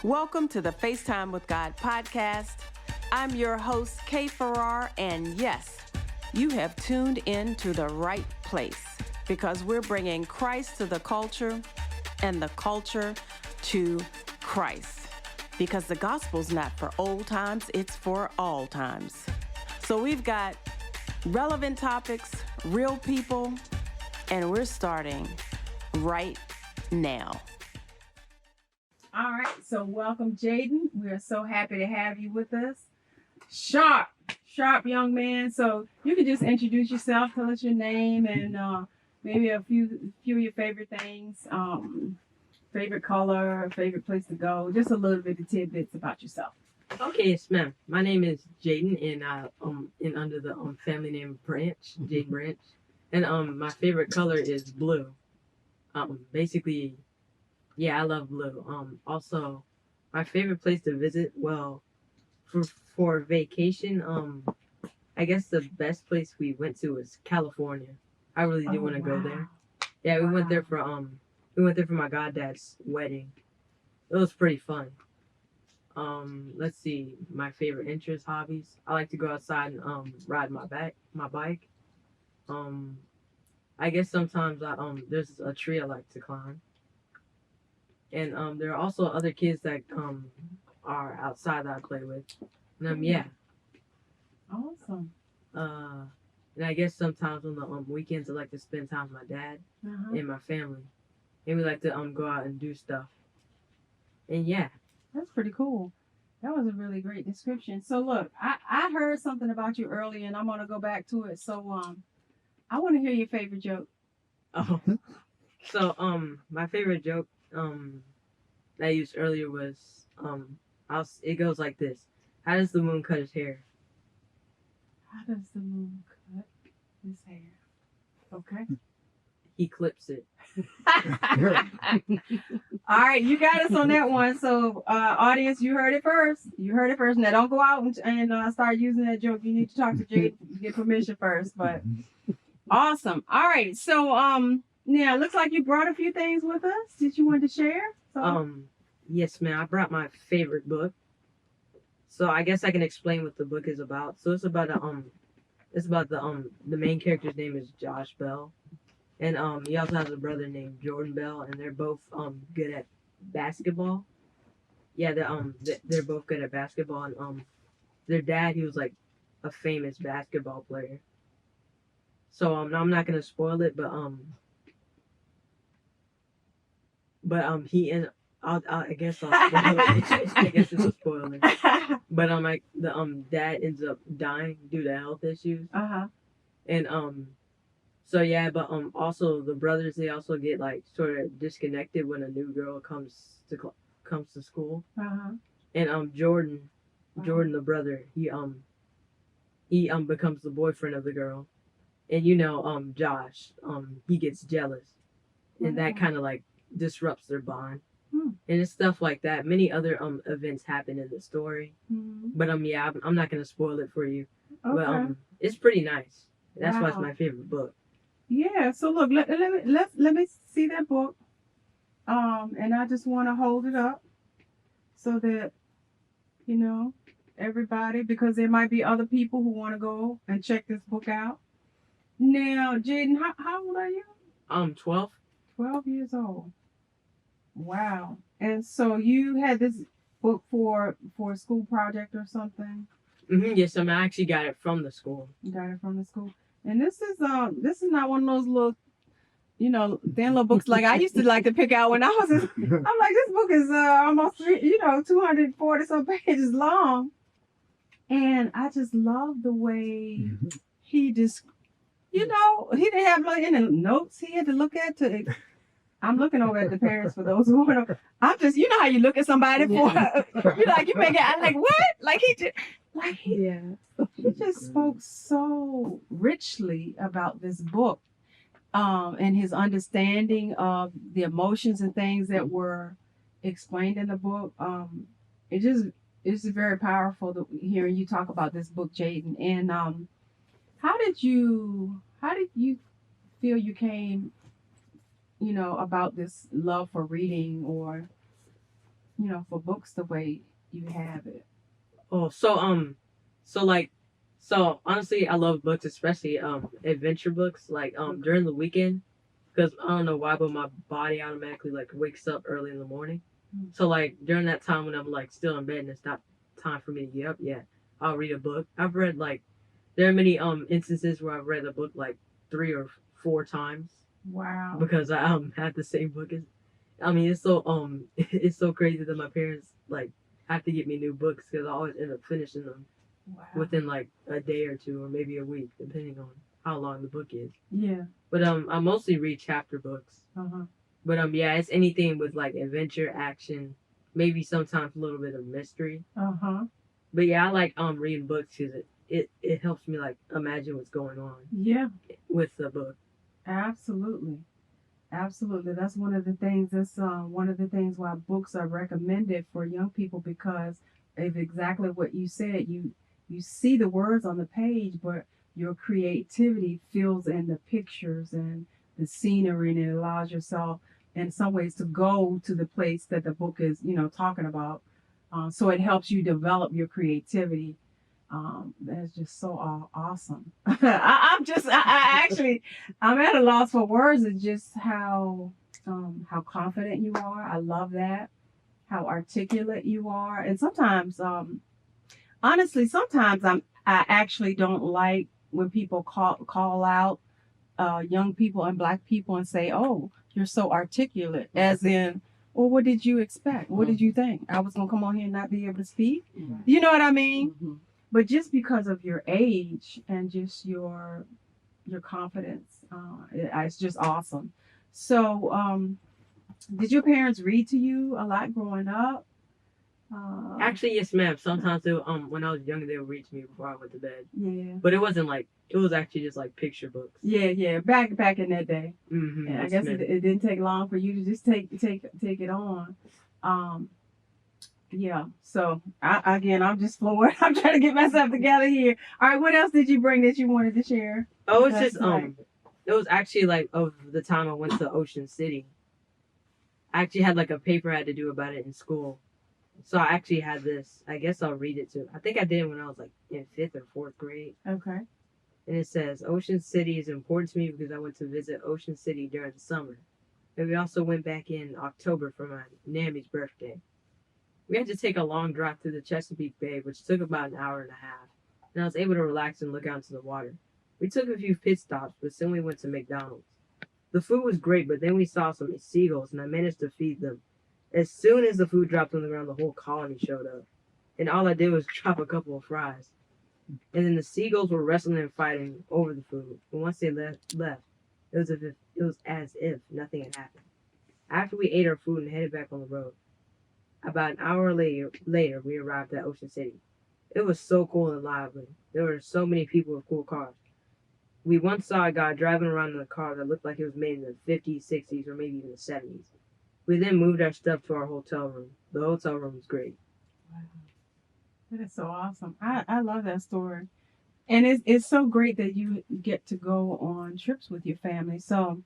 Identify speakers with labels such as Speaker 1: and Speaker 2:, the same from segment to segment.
Speaker 1: Welcome to the FaceTime with God podcast. I'm your host, Kay Farrar, and yes, you have tuned in to the right place because we're bringing Christ to the culture and the culture to Christ. Because the gospel's not for old times, it's for all times. So we've got relevant topics, real people, and we're starting right now. All right, so welcome, Jaden. We are so happy to have you with us. Sharp young man. So you can just introduce yourself, tell us your name, and maybe a few of your favorite things, favorite color, favorite place to go, just a little bit of tidbits about yourself.
Speaker 2: Okay, yes, ma'am. My name is Jaden, and I under the family name Branch, Jaden Branch, and my favorite color is blue. Basically. Yeah, I love blue. Also, my favorite place to visit, well, for vacation, I guess the best place we went to was California. I really do want to go there. Yeah, we went there for my goddad's wedding. It was pretty fun. Let's see, my favorite interests, hobbies. I like to go outside and ride my bike. I guess sometimes there's a tree I like to climb. And there are also other kids that are outside that I play with. And yeah.
Speaker 1: Awesome.
Speaker 2: And I guess sometimes on the weekends I like to spend time with my dad and my family. And we like to go out and do stuff. And yeah.
Speaker 1: That's pretty cool. That was a really great description. So look, I heard something about you earlier and I'm gonna go back to it. So I wanna hear your favorite joke.
Speaker 2: Oh. So my favorite joke that I used earlier was it goes like this. How does the moon cut his hair?
Speaker 1: How does the moon cut his hair? Okay.
Speaker 2: He clips it.
Speaker 1: All right, you got us on that one. So audience, you heard it first. Now don't go out and start using that joke. You need to talk to Jade to get permission first. But awesome. All right. So yeah, looks like you brought a few things with us. Did you want to share? So,
Speaker 2: yes, ma'am. I brought my favorite book. So I guess I can explain what the book is about. So it's about the main character's name is Josh Bell, and he also has a brother named Jordan Bell, and they're both good at basketball. Yeah, they're both good at basketball, and their dad, he was like a famous basketball player. So I'm not gonna spoil it, but he and I guess I'll spoil it. I guess it's a spoiler. But like the dad ends up dying due to health issues. And so yeah, but also the brothers, they also get like sort of disconnected when a new girl comes to school. And Jordan the brother, he becomes the boyfriend of the girl. And Josh, he gets jealous. And that kind of like disrupts their bond. And it's stuff like that. Many other events happen in the story. But yeah, I'm not gonna spoil it for you. Okay. But it's pretty nice. That's why it's my favorite book.
Speaker 1: Yeah, so look, let me see that book. And I just wanna hold it up so that everybody, because there might be other people who want to go and check this book out. Now, Jaden, how old are you?
Speaker 2: 12.
Speaker 1: 12 years old. Wow. And so you had this book for a school project or something?
Speaker 2: Yes, I actually got it from the school.
Speaker 1: You got it from the school. And this is not one of those little, thin little books like I used to like to pick out when I was I'm like, this book is almost 240 some pages long. And I just love the way he just he didn't have any notes he had to look at to. I'm looking over at the parents for those who want to. I'm just, how you look at somebody for, you make it. I'm like, what? He just spoke so richly about this book, and his understanding of the emotions and things that were explained in the book. It's very powerful to hearing you talk about this book, Jaden. And how did you feel you came, about this love for reading, or for books the way you have it?
Speaker 2: Oh, so honestly, I love books, especially adventure books. Like during the weekend, because I don't know why, but my body automatically like wakes up early in the morning. So like during that time when I'm like still in bed and it's not time for me to get up yet, I'll read a book. I've read like there are many instances where I've read a book like 3 or 4 times
Speaker 1: Wow.
Speaker 2: because I had the same book as. I mean, it's so it's so crazy that my parents like have to get me new books because I always end up finishing them
Speaker 1: Wow.
Speaker 2: within like a day or two or maybe a week, depending on how long the book is.
Speaker 1: Yeah.
Speaker 2: But I mostly read chapter books.
Speaker 1: Uh-huh.
Speaker 2: But yeah, it's anything with like adventure, action, maybe sometimes a little bit of mystery.
Speaker 1: Uh-huh.
Speaker 2: But yeah, I like reading books because it helps me like imagine what's going on.
Speaker 1: Yeah.
Speaker 2: With the book.
Speaker 1: Absolutely. Absolutely. That's one of the things. That's one of the things why books are recommended for young people because of exactly what you said. You see the words on the page, but your creativity fills in the pictures and the scenery, and it allows yourself, in some ways, to go to the place that the book is, talking about. So it helps you develop your creativity. That's just so awesome. I'm at a loss for words. It's just how confident you are. I love that. How articulate you are. And sometimes, honestly, sometimes I actually don't like when people call out young people and Black people and say, "Oh, you're so articulate," as in, well, what did you expect? What did you think? I was gonna come on here and not be able to speak? You know what I mean? Mm-hmm. But just because of your age and just your confidence, it's just awesome. So, did your parents read to you a lot growing up?
Speaker 2: Actually, yes, ma'am. Sometimes they when I was younger, they would read to me before I went to bed.
Speaker 1: Yeah.
Speaker 2: But it wasn't like it was actually just like picture books.
Speaker 1: Yeah. Back in that day.
Speaker 2: Mm-hmm.
Speaker 1: And I guess it didn't take long for you to just take it on. Yeah. So I'm just floored. I'm trying to get myself together here. All right. What else did you bring that you wanted to share?
Speaker 2: Oh, it's just it was actually like of the time I went to Ocean City. I actually had like a paper I had to do about it in school. So I actually had this. I guess I'll read it too. I think I did it when I was like in 5th or 4th grade.
Speaker 1: Okay.
Speaker 2: And it says, Ocean City is important to me because I went to visit Ocean City during the summer. And we also went back in October for my Nammy's birthday. We had to take a long drive through the Chesapeake Bay, which took about an hour and a half. And I was able to relax and look out into the water. We took a few pit stops, but soon we went to McDonald's. The food was great, but then we saw some seagulls, and I managed to feed them. As soon as the food dropped on the ground, the whole colony showed up. And all I did was drop a couple of fries. And then the seagulls were wrestling and fighting over the food. And once they left, it was as if nothing had happened. After we ate our food and headed back on the road, about an hour later, we arrived at Ocean City. It was so cool and lively. There were so many people with cool cars. We once saw a guy driving around in a car that looked like it was made in the 50s, 60s, or maybe even the 70s. We then moved our stuff to our hotel room. The hotel room was great.
Speaker 1: Wow. That is so awesome. I love that story. And it's so great that you get to go on trips with your family. So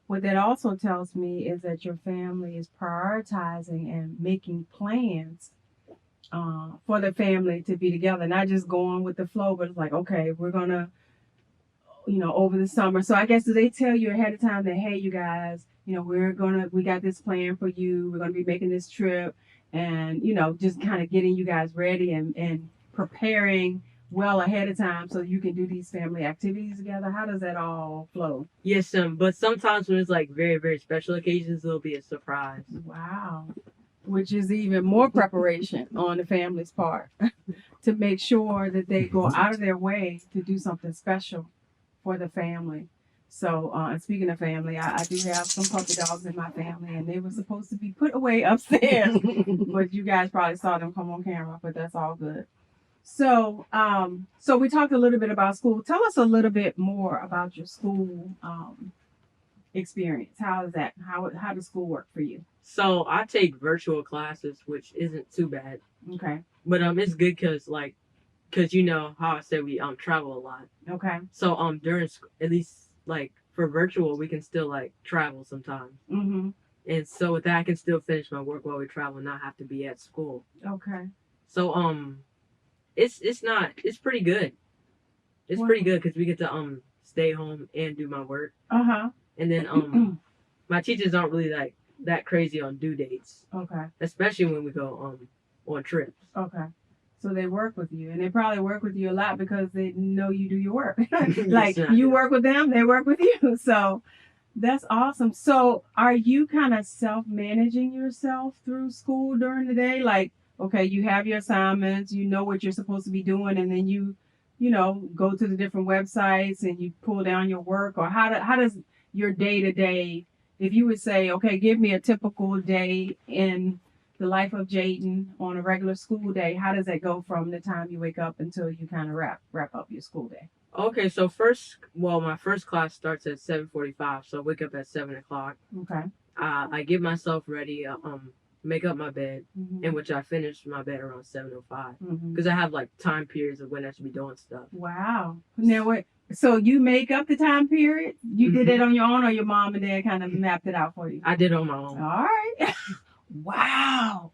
Speaker 1: what that also tells me is that your family is prioritizing and making plans for the family to be together, not just going with the flow, but it's like, okay, we're going to, over the summer. So I guess, do they tell you ahead of time that, hey, you guys, we got this plan for you. We're going to be making this trip and, just kind of getting you guys ready and preparing well ahead of time so you can do these family activities together? How does that all flow?
Speaker 2: Yes, but sometimes when it's like very, very special occasions, it'll be a surprise.
Speaker 1: Wow. Which is even more preparation on the family's part to make sure that they go out of their way to do something special for the family. So, and speaking of family, I do have some puppy dogs in my family, and they were supposed to be put away upstairs, but you guys probably saw them come on camera, but that's all good. So, so we talked a little bit about school. Tell us a little bit more about your school experience. How is that? How does school work for you?
Speaker 2: So I take virtual classes, which isn't too bad.
Speaker 1: Okay.
Speaker 2: But it's good because you know how I said we travel a lot.
Speaker 1: Okay.
Speaker 2: So during at least like for virtual we can still like travel sometimes.
Speaker 1: Mm-hmm.
Speaker 2: And so with that, I can still finish my work while we travel and not have to be at school.
Speaker 1: Okay.
Speaker 2: So it's pretty good. It's pretty good because we get to stay home and do my work. And then my teachers aren't really like that crazy on due dates.
Speaker 1: Okay.
Speaker 2: Especially when we go on trips.
Speaker 1: Okay. So they work with you, and they probably work with you a lot because they know you do your work. Like you work with them, they work with you. So that's awesome. So are you kind of self-managing yourself through school during the day? Like, okay, you have your assignments, you know what you're supposed to be doing, and then you go to the different websites and you pull down your work, or how does your day-to-day, if you would say, okay, give me a typical day in the life of Jaden on a regular school day, how does that go from the time you wake up until you kind of wrap up your school day?
Speaker 2: Okay, so my first class starts at 7:45, so I wake up at 7 o'clock.
Speaker 1: Okay.
Speaker 2: I get myself ready, make up my bed,
Speaker 1: Mm-hmm.
Speaker 2: in which I finish my bed around 7:05,
Speaker 1: Mm-hmm.
Speaker 2: because I have like time periods of when I should be doing stuff.
Speaker 1: Wow. Now what? So you make up the time period? You did it on your own, or your mom and dad kind of mapped it out for you?
Speaker 2: I did it on my own.
Speaker 1: All right. Wow.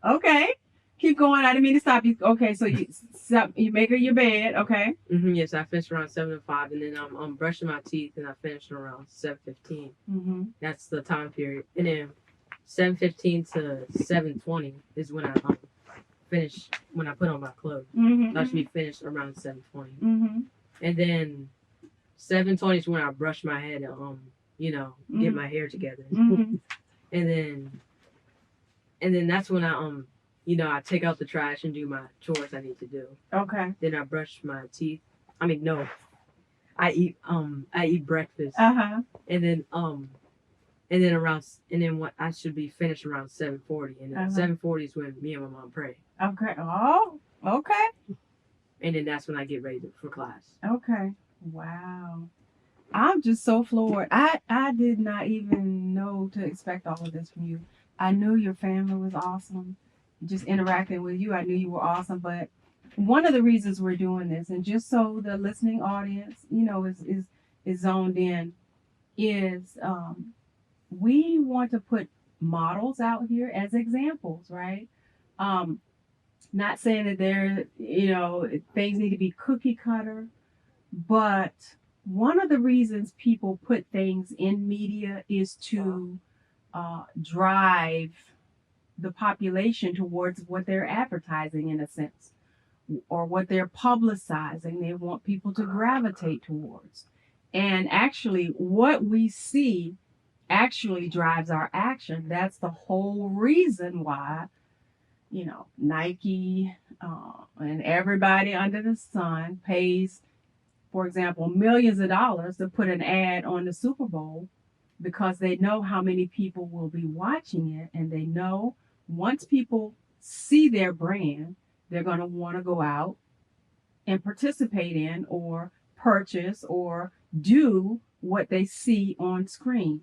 Speaker 1: Okay. Keep going. I didn't mean to stop you. Okay, so you make her your bed. Okay.
Speaker 2: Yes, I finished around 7:05, and then I'm brushing my teeth, and I finished around 7:15.
Speaker 1: Mm-hmm.
Speaker 2: That's the time period, and then 7:15 to 7:20 is when I finish, when I put on my clothes.
Speaker 1: Mm-hmm.
Speaker 2: I should be finished around 7:20,
Speaker 1: Mm-hmm.
Speaker 2: and then 7:20 is when I brush my head and get my hair together,
Speaker 1: Mm-hmm.
Speaker 2: and then that's when I take out the trash and do my chores I need to do.
Speaker 1: Okay.
Speaker 2: Then I brush my teeth. I mean, no, I eat breakfast.
Speaker 1: Uh-huh.
Speaker 2: And then what I should be finished around 7:40, and then 7:40 is when me and my mom pray.
Speaker 1: Okay. Oh, okay.
Speaker 2: And then that's when I get ready for class.
Speaker 1: Okay. Wow. I'm just so floored. I did not even know to expect all of this from you. I knew your family was awesome. Just interacting with you, I knew you were awesome. But one of the reasons we're doing this, and just so the listening audience, is zoned in, is we want to put models out here as examples, right? Not saying that things need to be cookie cutter, but one of the reasons people put things in media is to drive the population towards what they're advertising, in a sense, or what they're publicizing. They want people to gravitate towards. And actually, what we see actually drives our action. That's the whole reason why, Nike and everybody under the sun pays, for example, millions of dollars to put an ad on the Super Bowl, because they know how many people will be watching it, and they know once people see their brand, they're going to want to go out and participate in or purchase or do what they see on screen.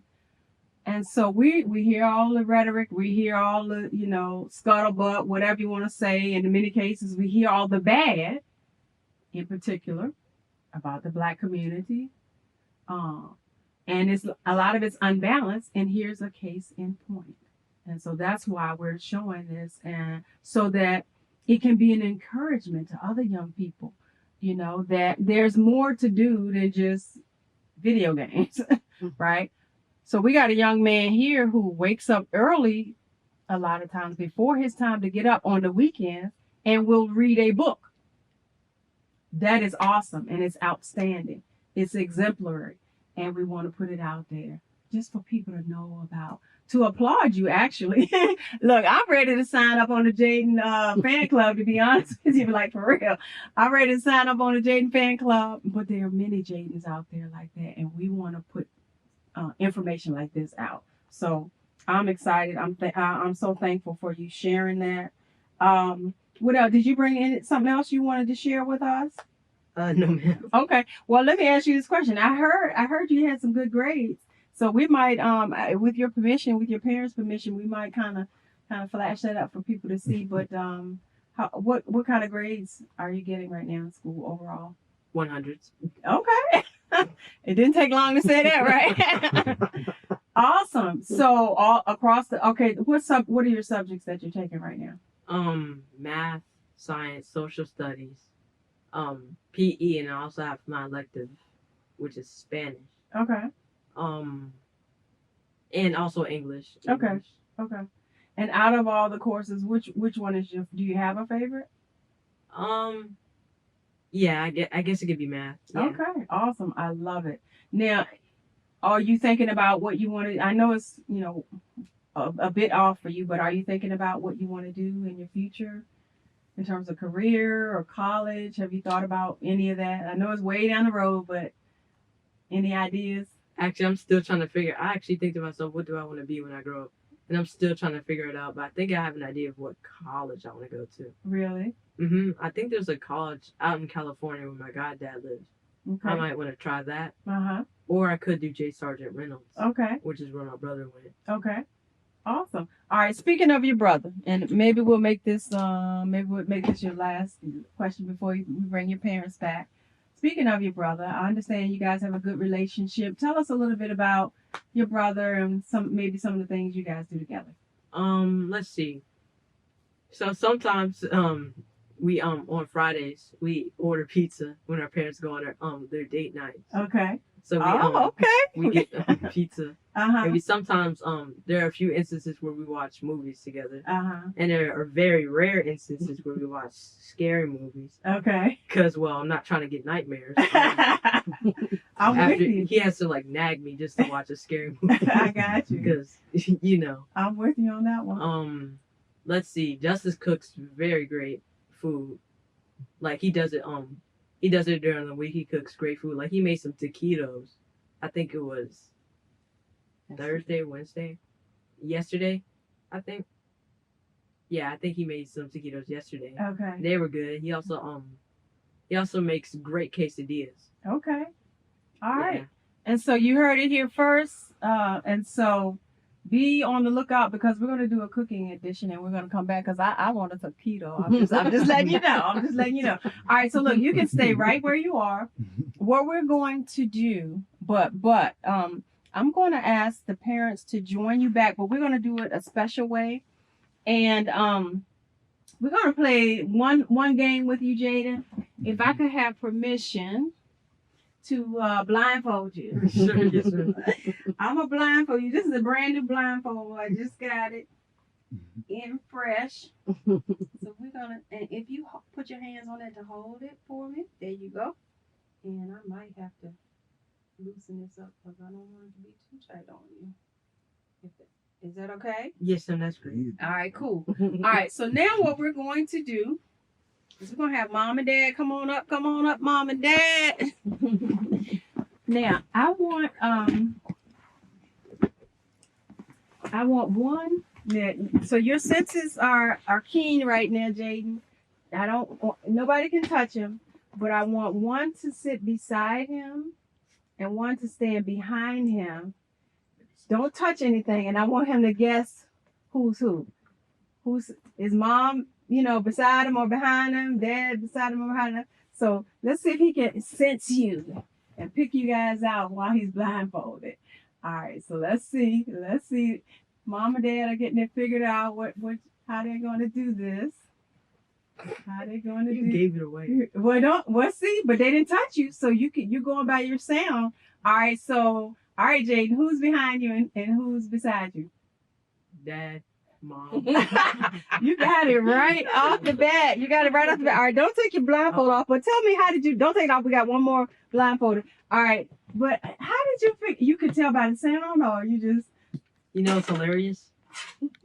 Speaker 1: And so we hear all the rhetoric, we hear all the, scuttlebutt, whatever you want to say. And in many cases, we hear all the bad, in particular, about the Black community. And a lot of it's unbalanced. And here's a case in point. And so that's why we're showing this, and so that it can be an encouragement to other young people, that there's more to do than just video games, right? So we got a young man here who wakes up early, a lot of times before his time to get up on the weekends, and will read a book. That is awesome, and it's outstanding. It's exemplary, and we want to put it out there just for people to know about. To applaud you, actually. Look, I'm ready to sign up on the Jaden fan club, to be honest with you, like for real. I'm ready to sign up on the Jaden fan club, but there are many Jadens out there like that, and we want to put information like this out. So I'm excited. I'm so thankful for you sharing that. What else? Did you bring in something else you wanted to share with us?
Speaker 2: No, ma'am.
Speaker 1: Okay. Well, let me ask you this question. I heard you had some good grades. So we might, with your permission, with your parents' permission, we might kind of flash that up for people to see. But what kind of grades are you getting right now in school overall?
Speaker 2: 100s.
Speaker 1: Okay. It didn't take long to say that, right? Awesome. So all across the okay, what are your subjects that you're taking right now?
Speaker 2: Math, science, social studies, PE, and I also have my elective, which is Spanish.
Speaker 1: Okay.
Speaker 2: Um, and also English.
Speaker 1: Okay. Okay. And out of all the courses, which one is your? Do you have a favorite?
Speaker 2: Um, yeah, I guess it could be math. Yeah.
Speaker 1: Okay. Awesome. I love it. Now, are you thinking about what you want to? I know it's a bit off for you, but are you thinking about what you want to do in your future in terms of career or college? Have you thought about any of that? I know it's way down the road, but any ideas?
Speaker 2: Actually, I'm still trying to figure. I actually think to myself, what do I want to be when I grow up? And I'm still trying to figure it out. But I think I have an idea of what college I want to go to.
Speaker 1: Really?
Speaker 2: I think there's a college out in California where my goddad lives.
Speaker 1: Okay.
Speaker 2: I might want to try that.
Speaker 1: Uh-huh.
Speaker 2: Or I could do J. Sargent Reynolds.
Speaker 1: Okay.
Speaker 2: Which is where my brother went.
Speaker 1: Okay. Awesome. All right. Speaking of your brother, and maybe we'll make this your last question before we bring your parents back. Speaking of your brother, I understand you guys have a good relationship. Tell us a little bit about your brother and some of the things you guys do together.
Speaker 2: Let's see. So sometimes we on Fridays we order pizza when our parents go on their date nights.
Speaker 1: Okay.
Speaker 2: So we get pizza.
Speaker 1: Uh-huh.
Speaker 2: And we sometimes there are a few instances where we watch movies together.
Speaker 1: Uh-huh.
Speaker 2: And there are very rare instances where we watch scary movies.
Speaker 1: Okay.
Speaker 2: Because I'm not trying to get nightmares.
Speaker 1: I'm with you.
Speaker 2: He has to nag me just to watch a scary movie.
Speaker 1: I got you.
Speaker 2: Because
Speaker 1: I'm with you on that one.
Speaker 2: Let's see. Justice cooks very great food. He does it during the week. He cooks great food. He made some taquitos. I think it was Thursday, Wednesday, yesterday, I think. Yeah, I think he made some taquitos yesterday.
Speaker 1: Okay.
Speaker 2: They were good. He also makes great quesadillas.
Speaker 1: Okay. All right. Yeah. And so you heard it here first. And so be on the lookout because we're going to do a cooking edition and we're going to come back because I want a taquito. I'm just letting you know. I'm just letting you know. All right. So look, you can stay right where you are. What we're going to do, but I'm going to ask the parents to join you back, but we're going to do it a special way. And we're going to play one game with you, Jaden. If I could have permission to blindfold you.
Speaker 2: Sure, yes, sir.
Speaker 1: I'm going to blindfold you. This is a brand new blindfold. I just got it in fresh. So we're going to, and if you put your hands on it to hold it for me, there you go. And I might have to loosen this up because I don't want it to be too tight on you. Is that okay?
Speaker 2: Yes, sir, that's great.
Speaker 1: All right, cool. All right, so now what we're going to do is we're going to have mom and dad come on up, mom and dad. Now, I want one that, so your senses are keen right now, Jaden. Nobody can touch him, but I want one to sit beside him and one to stand behind him. Don't touch anything, and I want him to guess who's who. Who's is mom, beside him or behind him, dad beside him or behind him. So let's see if he can sense you and pick you guys out while he's blindfolded. All right, so let's see. Mom and dad are getting it figured out how they're going to do this. How they going to do?
Speaker 2: You gave it away.
Speaker 1: Well, see, but they didn't touch you, so you're going by your sound. All right, Jaden, who's behind you and who's beside you?
Speaker 2: Dad, mom.
Speaker 1: You got it right off the bat. All right, don't take your blindfold off, but tell me, don't take it off. We got one more blindfolded. All right, but how did you figure? You could tell by the sound, or you just...
Speaker 2: It's hilarious.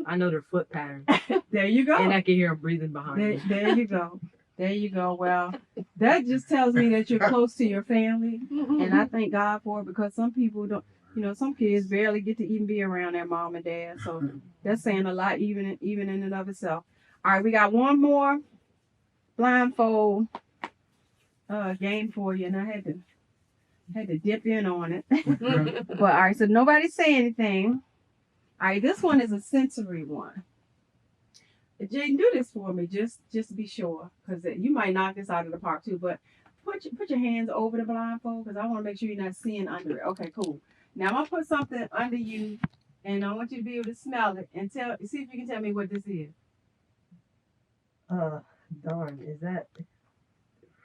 Speaker 2: I know their foot pattern.
Speaker 1: There you go.
Speaker 2: And I can hear them breathing behind me.
Speaker 1: There you go. There you go. Well, that just tells me that you're close to your family. And I thank God for it because some people don't, some kids barely get to even be around their mom and dad. So that's saying a lot even in and of itself. All right, we got one more blindfold game for you. And I had to dip in on it. But all right, so nobody say anything. All right, this one is a sensory one. Jaden, do this for me, just to be sure, because you might knock this out of the park too. But put your hands over the blindfold, because I want to make sure you're not seeing under it. Okay, cool. Now I'm gonna put something under you, and I want you to be able to smell it and see if you can tell me what this is.
Speaker 2: Darn, is that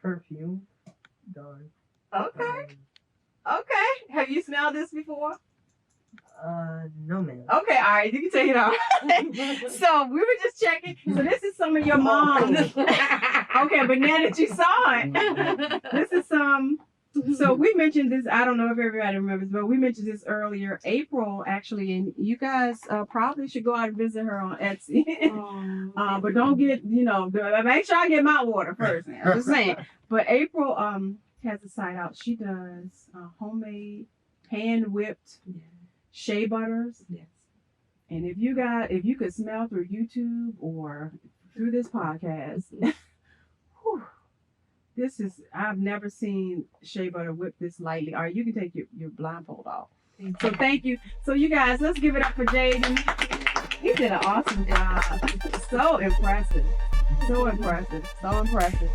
Speaker 2: perfume? Darn.
Speaker 1: Okay. Okay. Have you smelled this before?
Speaker 2: No, ma'am.
Speaker 1: Okay, all right, you can take it off. So we were just checking. So this is some of your mom's. Okay, but now that you saw it, this is some. So we mentioned this. I don't know if everybody remembers, but we mentioned this earlier. April, actually, and you guys probably should go out and visit her on Etsy. But don't get, make sure I get my water first. Now. I'm just saying. But April has a site out. She does homemade, hand whipped shea butters.
Speaker 2: Yes.
Speaker 1: And if you could smell through YouTube or through this podcast, I've never seen shea butter whipped this lightly. All right, you can take your blindfold off. So thank you. So you guys, let's give it up for Jaden. He did an awesome job. So impressive. So impressive. So impressive.